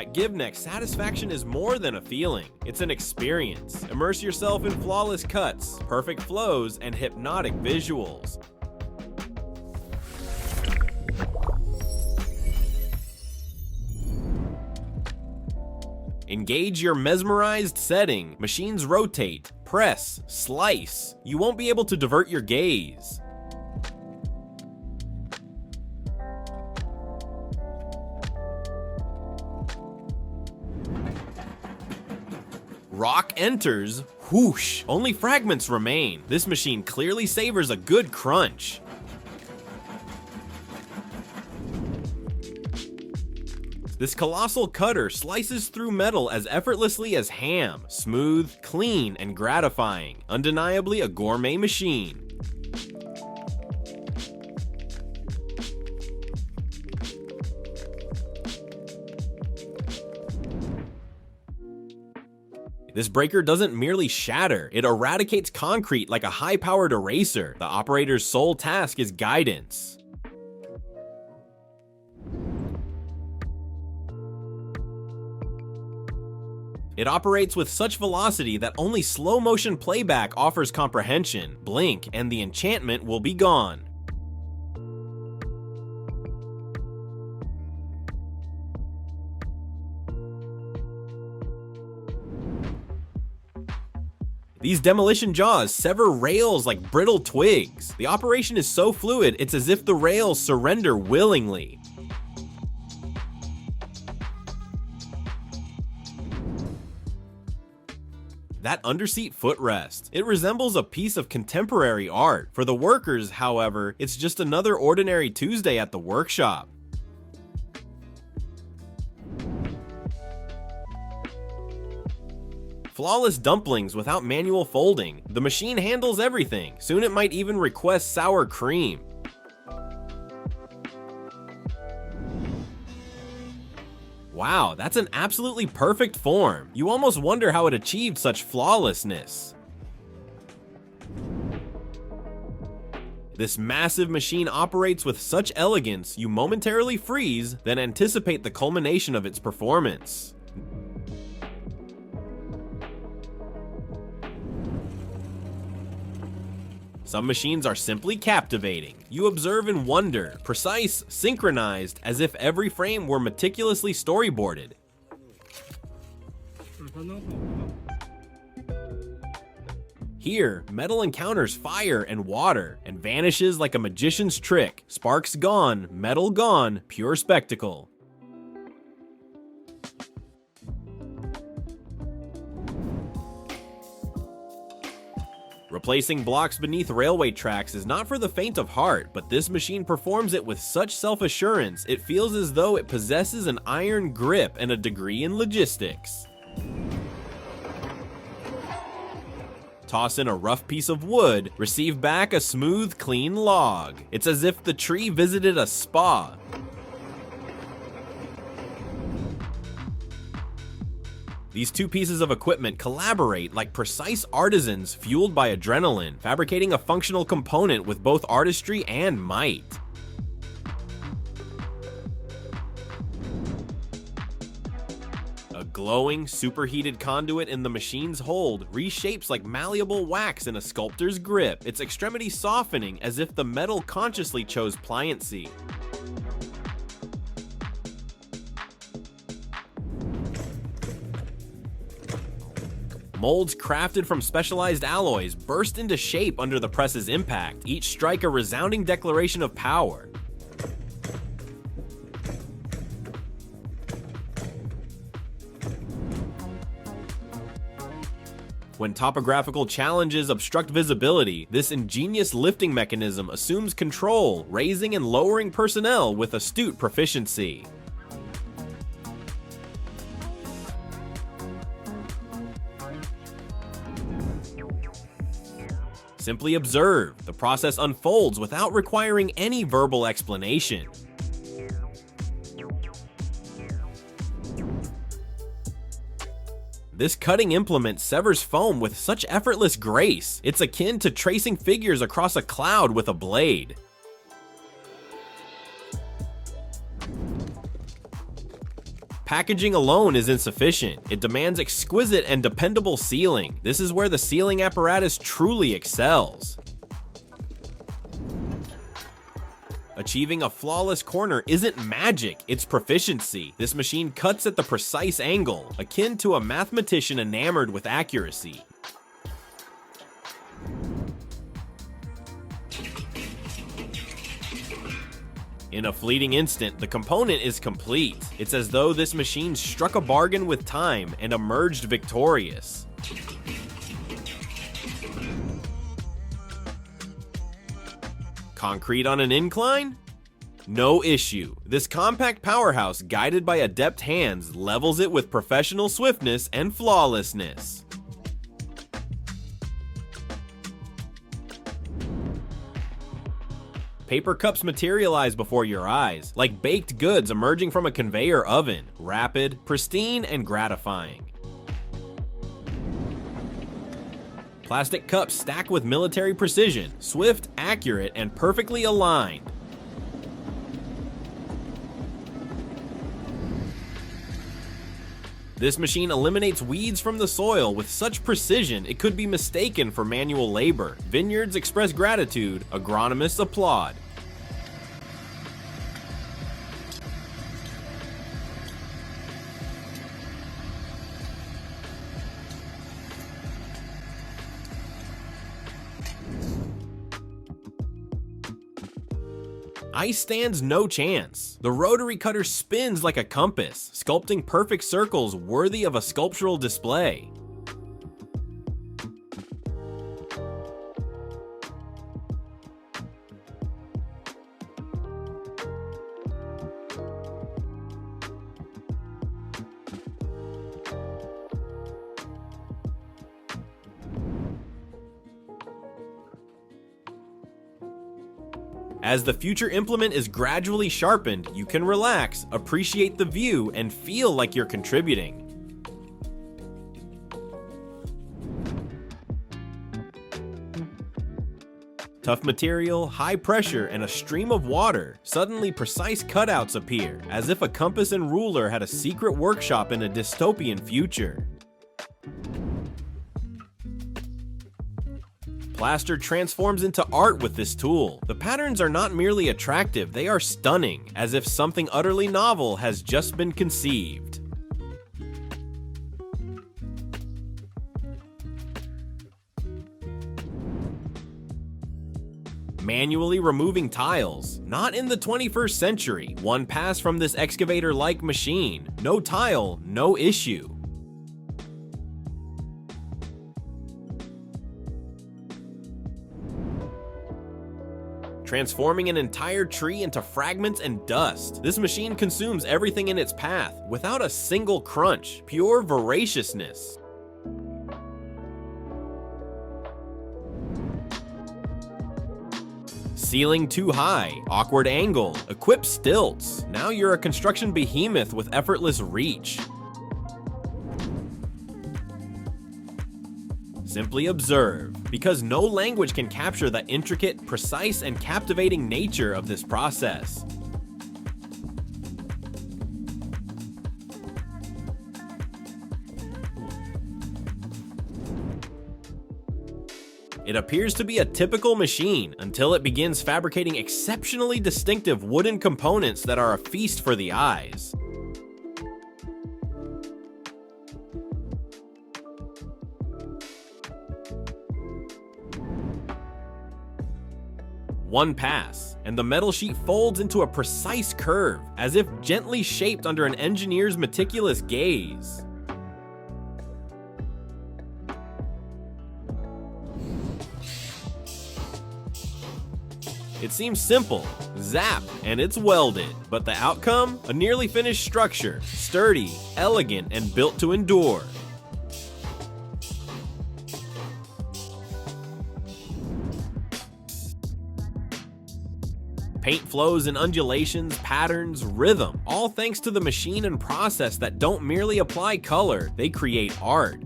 At GiveNext, satisfaction is more than a feeling. It's an experience. Immerse yourself in flawless cuts, perfect flows, and hypnotic visuals. Engage your mesmerized setting. Machines rotate, press, slice. You won't be able to divert your gaze. Rock enters, whoosh, only fragments remain. This machine clearly savors a good crunch. This colossal cutter slices through metal as effortlessly as ham, smooth, clean, and gratifying. Undeniably a gourmet machine. This breaker doesn't merely shatter, it eradicates concrete like a high-powered eraser. The operator's sole task is guidance. It operates with such velocity that only slow-motion playback offers comprehension. Blink, and the enchantment will be gone. These demolition jaws sever rails like brittle twigs. The operation is so fluid, it's as if the rails surrender willingly. That underseat footrest. It resembles a piece of contemporary art. For the workers, however, it's just another ordinary Tuesday at the workshop. Flawless dumplings without manual folding. The machine handles everything. Soon it might even request sour cream. Wow, that's an absolutely perfect form. You almost wonder how it achieved such flawlessness. This massive machine operates with such elegance, you momentarily freeze, then anticipate the culmination of its performance. Some machines are simply captivating. You observe in wonder, precise, synchronized, as if every frame were meticulously storyboarded. Here, metal encounters fire and water, and vanishes like a magician's trick. Sparks gone, metal gone, pure spectacle. Replacing blocks beneath railway tracks is not for the faint of heart, but this machine performs it with such self-assurance, it feels as though it possesses an iron grip and a degree in logistics. Toss in a rough piece of wood, receive back a smooth, clean log. It's as if the tree visited a spa. These two pieces of equipment collaborate like precise artisans fueled by adrenaline, fabricating a functional component with both artistry and might. A glowing, superheated conduit in the machine's hold reshapes like malleable wax in a sculptor's grip, its extremities softening as if the metal consciously chose pliancy. Molds crafted from specialized alloys burst into shape under the press's impact, each strike a resounding declaration of power. When topographical challenges obstruct visibility, this ingenious lifting mechanism assumes control, raising and lowering personnel with astute proficiency. Simply observe. The process unfolds without requiring any verbal explanation. This cutting implement severs foam with such effortless grace. It's akin to tracing figures across a cloud with a blade. Packaging alone is insufficient. It demands exquisite and dependable sealing. This is where the sealing apparatus truly excels. Achieving a flawless corner isn't magic, it's proficiency. This machine cuts at the precise angle, akin to a mathematician enamored with accuracy. In a fleeting instant, the component is complete. It's as though this machine struck a bargain with time and emerged victorious. Concrete on an incline? No issue. This compact powerhouse, guided by adept hands, levels it with professional swiftness and flawlessness. Paper cups materialize before your eyes, like baked goods emerging from a conveyor oven, rapid, pristine, and gratifying. Plastic cups stack with military precision, swift, accurate, and perfectly aligned. This machine eliminates weeds from the soil with such precision it could be mistaken for manual labor. Vineyards express gratitude, agronomists applaud. Ice stands no chance. The rotary cutter spins like a compass, sculpting perfect circles worthy of a sculptural display. As the future implement is gradually sharpened, you can relax, appreciate the view, and feel like you're contributing. Tough material, high pressure, and a stream of water. Suddenly precise cutouts appear, as if a compass and ruler had a secret workshop in a dystopian future. Plaster transforms into art with this tool. The patterns are not merely attractive, they are stunning, as if something utterly novel has just been conceived. Manually removing tiles. Not in the 21st century. One pass from this excavator-like machine. No tile, no issue. Transforming an entire tree into fragments and dust. This machine consumes everything in its path, without a single crunch. Pure voraciousness. Ceiling too high, awkward angle, equip stilts. Now you're a construction behemoth with effortless reach. Simply observe, because no language can capture the intricate, precise, and captivating nature of this process. It appears to be a typical machine until it begins fabricating exceptionally distinctive wooden components that are a feast for the eyes. One pass, and the metal sheet folds into a precise curve, as if gently shaped under an engineer's meticulous gaze. It seems simple, zap, and it's welded, but the outcome? A nearly finished structure, sturdy, elegant, and built to endure. Paint flows in undulations, patterns, rhythm, all thanks to the machine and process that don't merely apply color, they create art.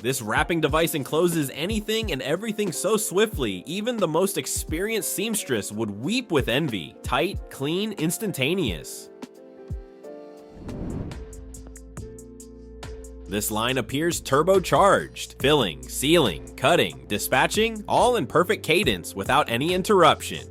This wrapping device encloses anything and everything so swiftly, even the most experienced seamstress would weep with envy. Tight, clean, instantaneous. This line appears turbocharged, filling, sealing, cutting, dispatching, all in perfect cadence without any interruption.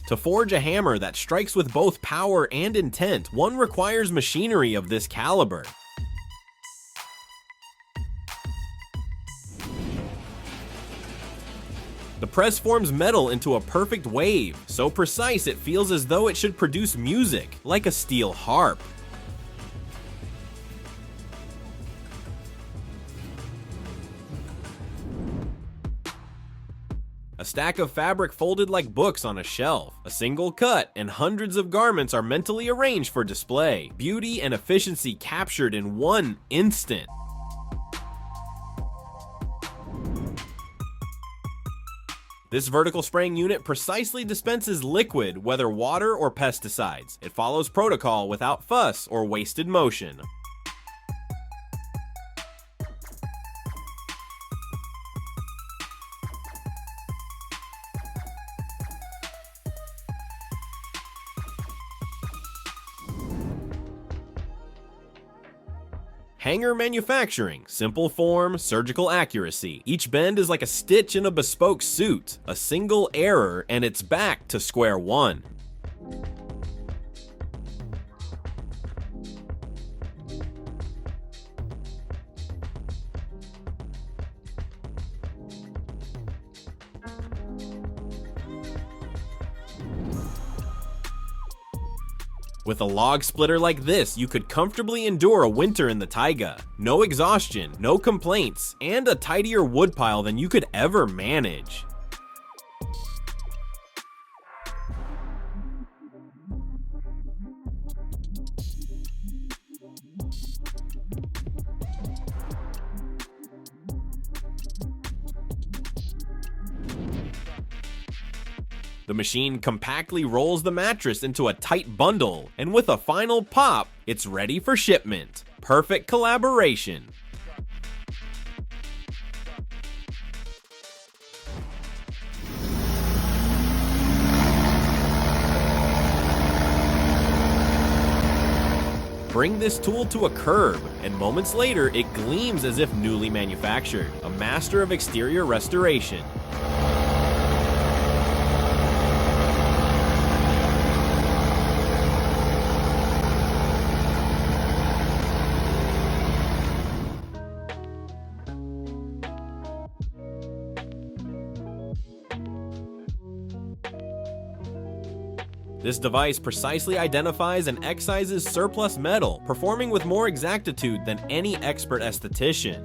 To forge a hammer that strikes with both power and intent, one requires machinery of this caliber. The press forms metal into a perfect wave, so precise it feels as though it should produce music, like a steel harp. A stack of fabric folded like books on a shelf. A single cut, and hundreds of garments are mentally arranged for display. Beauty and efficiency captured in one instant. This vertical spraying unit precisely dispenses liquid, whether water or pesticides. It follows protocol without fuss or wasted motion. Hanger manufacturing, simple form, surgical accuracy. Each bend is like a stitch in a bespoke suit. A single error and it's back to square one. With a log splitter like this, you could comfortably endure a winter in the taiga. No exhaustion, no complaints, and a tidier woodpile than you could ever manage. The machine compactly rolls the mattress into a tight bundle, and with a final pop, it's ready for shipment. Perfect collaboration. Bring this tool to a curb, and moments later, it gleams as if newly manufactured. A master of exterior restoration. This device precisely identifies and excises surplus metal, performing with more exactitude than any expert esthetician.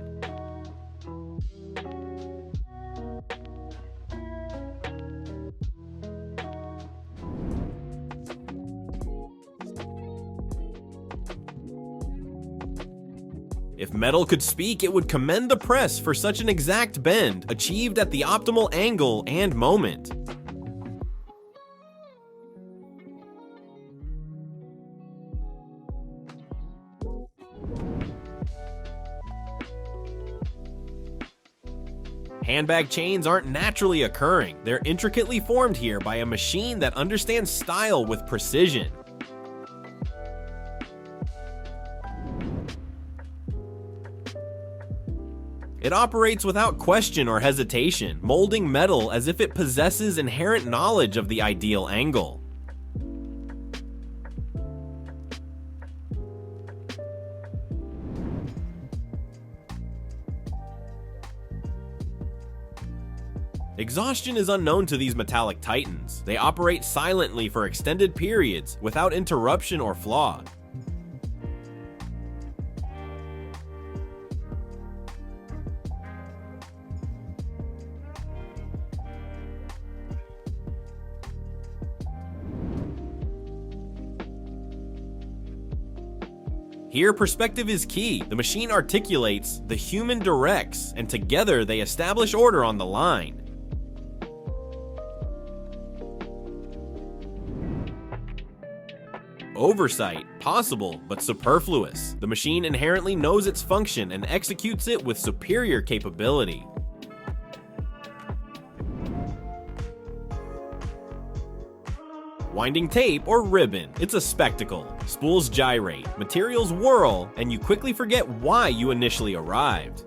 If metal could speak, it would commend the press for such an exact bend, achieved at the optimal angle and moment. Handbag chains aren't naturally occurring. They're intricately formed here by a machine that understands style with precision. It operates without question or hesitation, molding metal as if it possesses inherent knowledge of the ideal angle. Exhaustion is unknown to these metallic titans. They operate silently for extended periods, without interruption or flaw. Here, perspective is key. The machine articulates, the human directs, and together they establish order on the line. Oversight, possible, but superfluous. The machine inherently knows its function and executes it with superior capability. Winding tape or ribbon, it's a spectacle. Spools gyrate, materials whirl, and you quickly forget why you initially arrived.